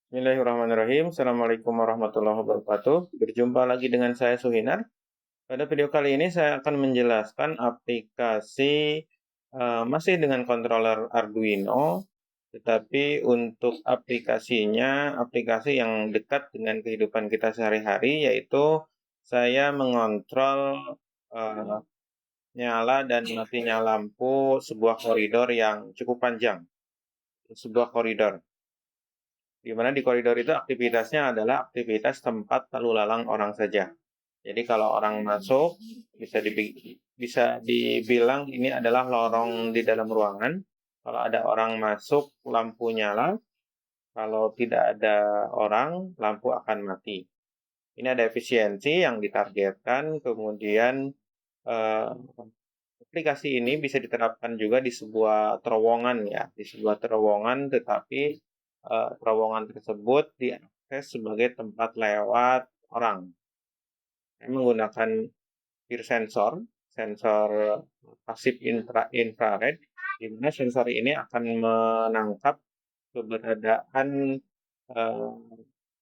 Bismillahirrahmanirrahim. Assalamualaikum warahmatullahi wabarakatuh. Berjumpa lagi dengan saya Suhinar. Pada video kali ini saya akan menjelaskan aplikasi masih dengan controller Arduino, tetapi untuk aplikasinya, aplikasi yang dekat dengan kehidupan kita sehari-hari, yaitu saya mengontrol eh, nyala dan matinya lampu sebuah koridor yang cukup panjang, sebuah koridor. Di mana di koridor itu aktivitasnya adalah aktivitas tempat lalu lalang orang saja. Jadi kalau orang masuk bisa dibilang ini adalah lorong di dalam ruangan. Kalau ada orang masuk, lampu nyala. Kalau tidak ada orang, lampu akan mati. Ini ada efisiensi yang ditargetkan. Kemudian eh, aplikasi ini bisa diterapkan juga di sebuah terowongan ya, di sebuah terowongan, tetapi terowongan tersebut diakses sebagai tempat lewat orang. Saya menggunakan peer sensor, sensor pasif infrared, di mana sensor ini akan menangkap keberadaan eh,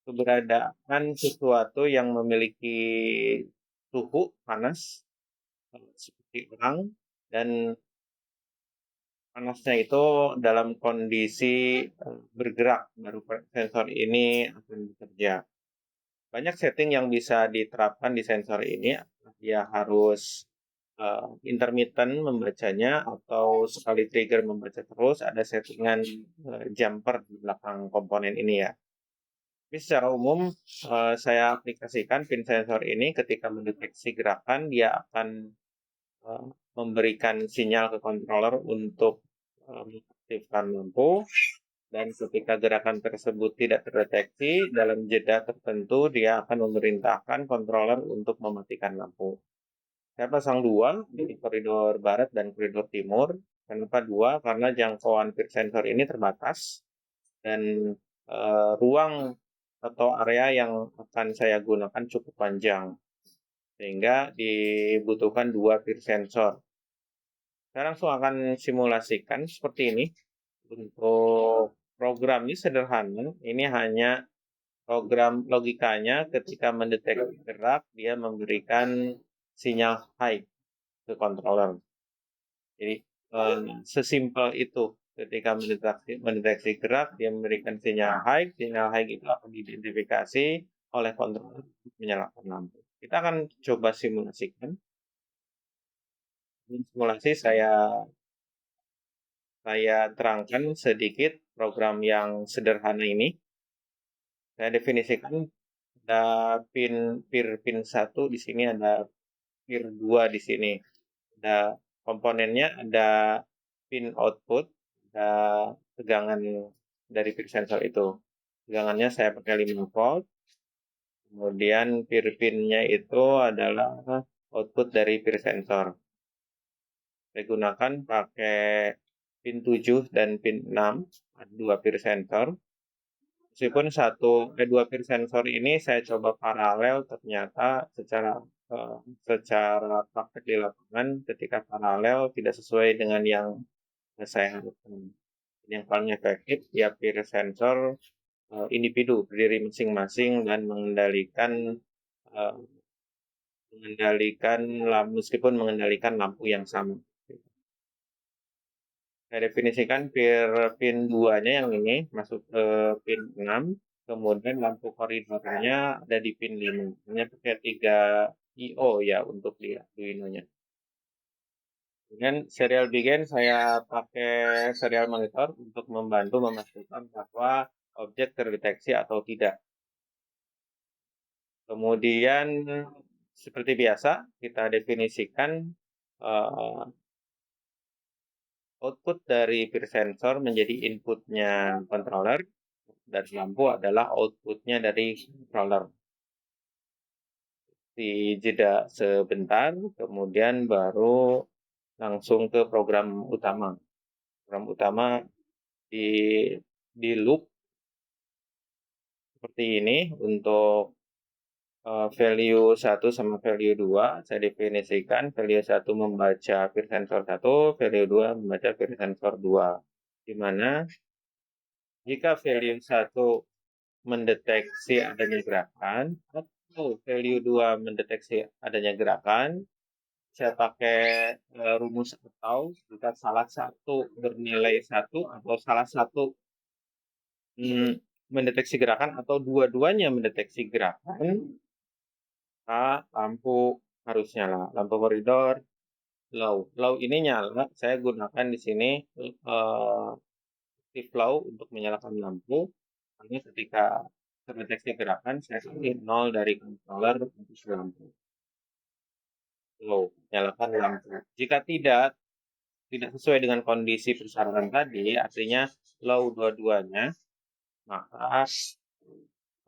keberadaan sesuatu yang memiliki suhu panas seperti orang, dan panasnya itu dalam kondisi bergerak, baru sensor ini akan bekerja. Banyak setting yang bisa diterapkan di sensor ini. Dia harus intermittent membacanya atau sekali trigger membaca terus. Ada settingan jumper di belakang komponen ini ya. Tapi secara umum saya aplikasikan pin sensor ini ketika mendeteksi gerakan, dia akan eh, memberikan sinyal ke controller untuk mengaktifkan lampu, dan ketika gerakan tersebut tidak terdeteksi dalam jeda tertentu, dia akan memerintahkan controller untuk mematikan lampu. Saya pasang dua di koridor barat dan koridor timur. Kenapa dua? Karena jangkauan peak sensor ini terbatas, dan ruang atau area yang akan saya gunakan cukup panjang, sehingga dibutuhkan dua peak sensor. Saya langsung akan simulasikan seperti ini. Untuk programnya sederhana, ini hanya program logikanya ketika mendeteksi gerak, dia memberikan sinyal high ke controller. Jadi sesimpel itu. Ketika mendeteksi gerak, dia memberikan sinyal high. Sinyal high itu akan diidentifikasi oleh controller untuk menyalakan lampu. Kita akan coba simulasikan. Simulasi saya terangkan sedikit program yang sederhana ini. Saya definisikan ada pin 1 di sini, ada pin 2 di sini. Ada komponennya, ada pin output, ada tegangan dari pin sensor itu. Tegangannya saya pakai 5 volt. Kemudian pin-pinnya itu adalah output dari pin sensor. Saya gunakan pakai pin 7 dan pin 6, ada 2 pin sensor. Meskipun dua peer sensor ini saya coba paralel, ternyata secara praktek di lapangan ketika paralel tidak sesuai dengan yang saya harapkan. Yang paling efektif ya peer sensor individu berdiri masing-masing dan uh, meskipun mengendalikan lampu yang sama. Saya definisikan pin 2-nya yang ini masuk ke pin 6, kemudian lampu koridornya ada di pin 5. Hanya pakai 3 IO ya untuk di Arduino-nya. Dengan serial begin saya pakai serial monitor untuk membantu memastikan bahwa objek terdeteksi atau tidak. Kemudian seperti biasa kita definisikan output dari peer sensor menjadi inputnya controller, dan lampu adalah outputnya dari controller. Di jeda sebentar, kemudian baru langsung ke program utama. Program utama di loop seperti ini. Untuk value 1 sama value 2 saya definisikan. Value 1 membaca peer sensor 1, value 2 membaca peer sensor 2. Di mana jika value 1 mendeteksi adanya gerakan, atau value 2 mendeteksi adanya gerakan, saya pakai rumus atau jika salah satu bernilai 1 atau salah satu mendeteksi gerakan atau dua-duanya mendeteksi gerakan, maka lampu harus nyala. Lampu koridor low. Low ini nyala, saya gunakan di sini active low untuk menyalakan lampu. Ini ketika terdeteksi gerakan, saya kasih 0 dari controller untuk lampu. Low, nyalakan lampu. Jika tidak sesuai dengan kondisi persyaratan tadi, artinya low dua-duanya, maka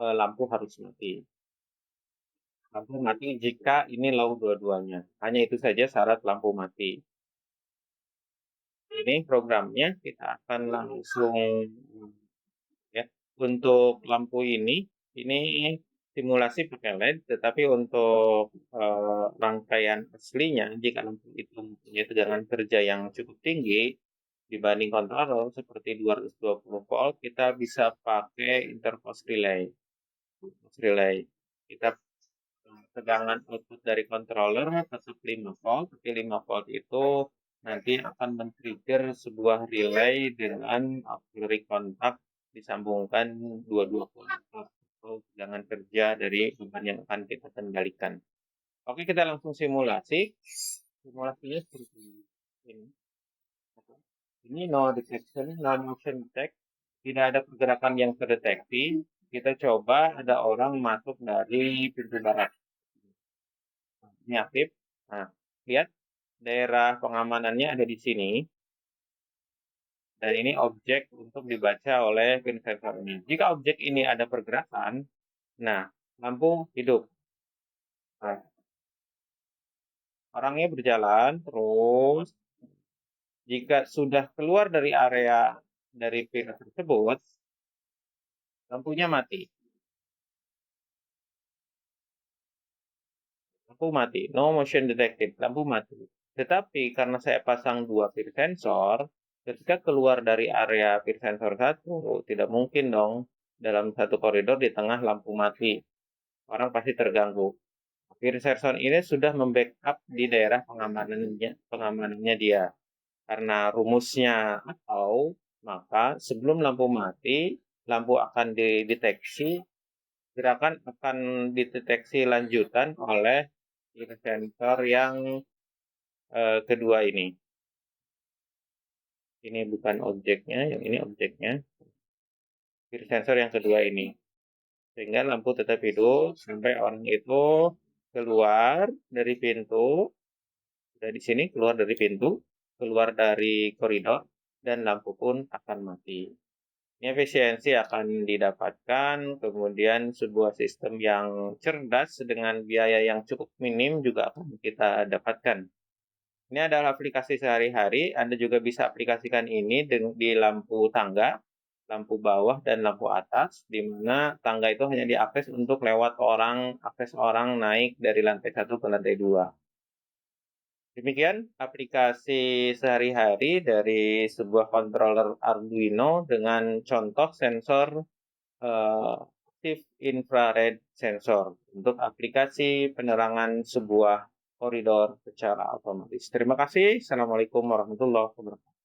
lampu harus mati. Lampu mati jika ini low dua-duanya. Hanya itu saja syarat lampu mati. Ini programnya kita akan langsung ya. Untuk lampu ini simulasi pakai LED, tetapi untuk rangkaian aslinya, jika lampu itu mempunyai tegangan kerja yang cukup tinggi dibanding controller seperti 220 volt, kita bisa pakai interpost relay. Kita tegangan output dari controller tetap 5 volt, tapi 5 volt itu nanti akan men-trigger sebuah relay dengan auxiliary kontak disambungkan 22 volt atau tegangan kerja dari beban yang akan kita kendalikan. Oke, kita langsung simulasi. Simulasinya seperti ini. Ini no detection, no motion detect. Tidak ada pergerakan yang terdeteksi. Kita coba ada orang masuk dari pintu barat. Ini aktif. Nah, lihat daerah pengamanannya ada di sini. Dan ini objek untuk dibaca oleh pin sensor ini. Jika objek ini ada pergerakan, nah, lampu hidup. Nah, orangnya berjalan terus. Jika sudah keluar dari area dari pin tersebut, lampunya mati. Lampu mati. No motion detected. Lampu mati. Tetapi karena saya pasang 2 pin sensor, ketika keluar dari area pin sensor 1, tidak mungkin dong dalam satu koridor di tengah lampu mati. Orang pasti terganggu. Pin sensor ini sudah membackup di daerah pengamanannya dia. Karena rumusnya atau, maka sebelum lampu mati, lampu akan dideteksi, gerakan akan dideteksi lanjutan oleh sensor yang kedua ini. Ini bukan objeknya, yang ini objeknya. Sensor yang kedua ini. Sehingga lampu tetap hidup sampai orang itu keluar dari pintu. Sudah di sini keluar dari pintu, keluar dari koridor, dan lampu pun akan mati. Ini efisiensi akan didapatkan, kemudian sebuah sistem yang cerdas dengan biaya yang cukup minim juga akan kita dapatkan. Ini adalah aplikasi sehari-hari. Anda juga bisa aplikasikan ini di lampu tangga, lampu bawah, dan lampu atas, di mana tangga itu hanya diakses untuk lewat akses orang naik dari lantai 1 ke lantai 2. Demikian aplikasi sehari-hari dari sebuah controller Arduino dengan contoh sensor active infrared sensor untuk aplikasi penerangan sebuah koridor secara otomatis. Terima kasih. Assalamualaikum warahmatullahi wabarakatuh.